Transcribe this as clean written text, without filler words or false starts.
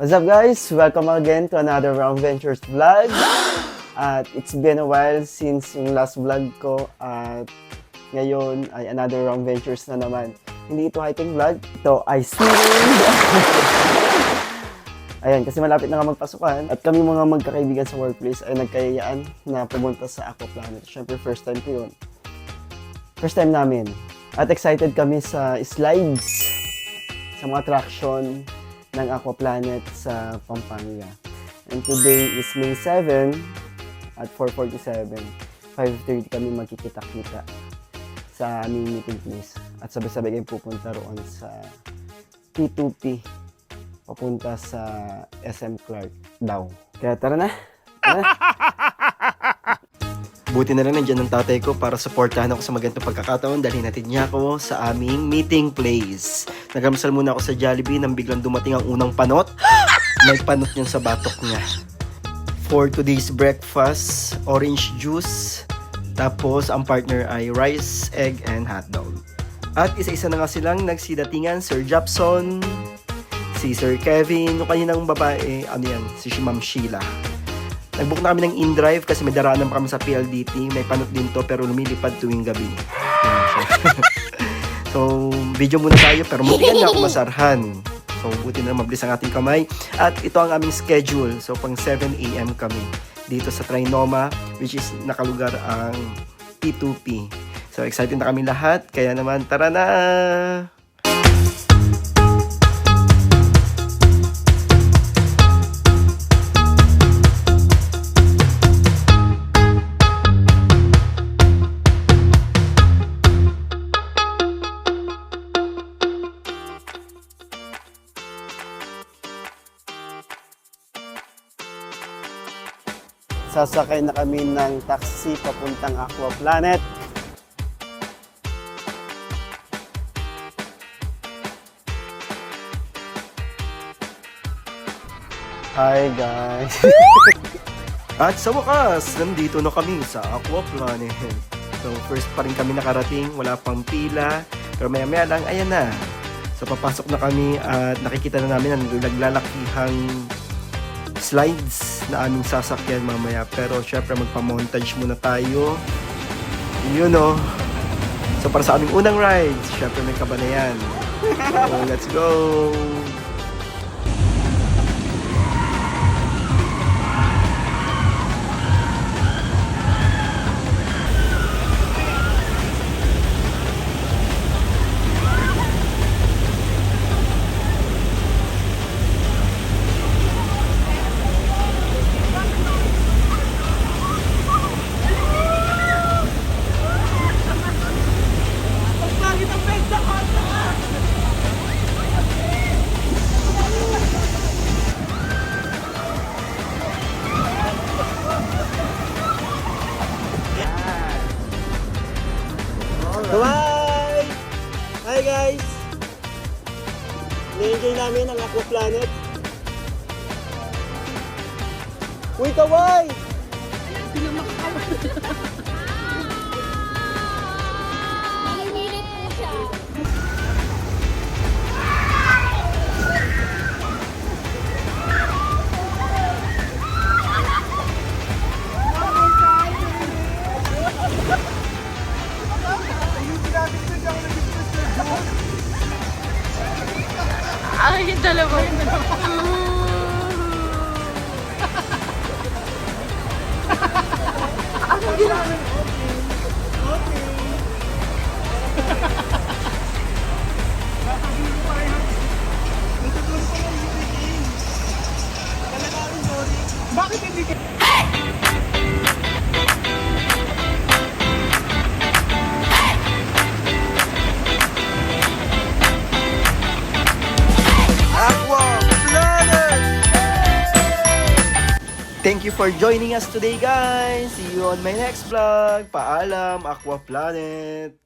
What's up guys? Welcome again to another Round Ventures vlog. At it's been a while since yung last vlog ko at ngayon ay another Round Ventures na naman. Hindi ito hiking vlog, ito ay swimming. Ayan, kasi malapit na nga magpasukan at kami mga magkakaibigan sa workplace ay nagkayayaan na pumunta sa Aquaplanet. Siyempre first time ko yun. First time namin. At excited kami sa slides, sa mga attraction ng Aquaplanet sa Pampanga. And today is May 7 at 4:47. 5:30 kami magkikita-kita sa aming meeting place. At sabay-sabay kayong pupunta roon sa P2P. Papunta sa SM Clark daw. Kaya tara na! Tara na. Buti na lang nandiyan ng tatay ko para supportahan ako sa magandang pagkakataon. Dalhin natin niya ako sa aming meeting place. Nagramsal muna ako sa Jollibee nang biglang dumating ang unang panot. May panot niyan sa batok niya. For today's breakfast, orange juice. Tapos ang partner ay rice, egg, and hotdog. At isa-isa na nga silang nagsidatingan, Sir Japson, si Sir Kevin, yung kaninang babae, si Ma'am Sheila. Nag-book na kami ng in-drive kasi may daraanan pa kami sa PLDT. May panot din to pero lumilipad tuwing gabi. So, video muna tayo pero muntikan na ako masarhan. So, buti na mabilis ang ating kamay. At ito ang aming schedule. So, pang 7 AM kami dito sa Trinoma, which is nakalugar ang P2P. So, excited na kami lahat. Kaya naman, tara na! Sasakay na kami ng taxi papuntang Aquaplanet. Hi guys! At sa wakas, nandito na kami sa Aquaplanet. So first pa rin kami nakarating, wala pang pila. Pero maya maya lang, ayan na. So papasok na kami at nakikita na namin ang naglalakihang slides na aming sasakyan mamaya. Pero syempre magpa-montage muna tayo. Yun o. So para sa aming unang ride, syempre may kaba na yan. So let's go! Bye! Hi guys! Na-enjoy namin ang Aquaplanet. Uy, kaway! Nangimilit po siya. Ay, yung dalawa. Ako ginagawa. Bakit hindi ka? Thank you for joining us today guys. See you on my next vlog. Paalam, Aquaplanet.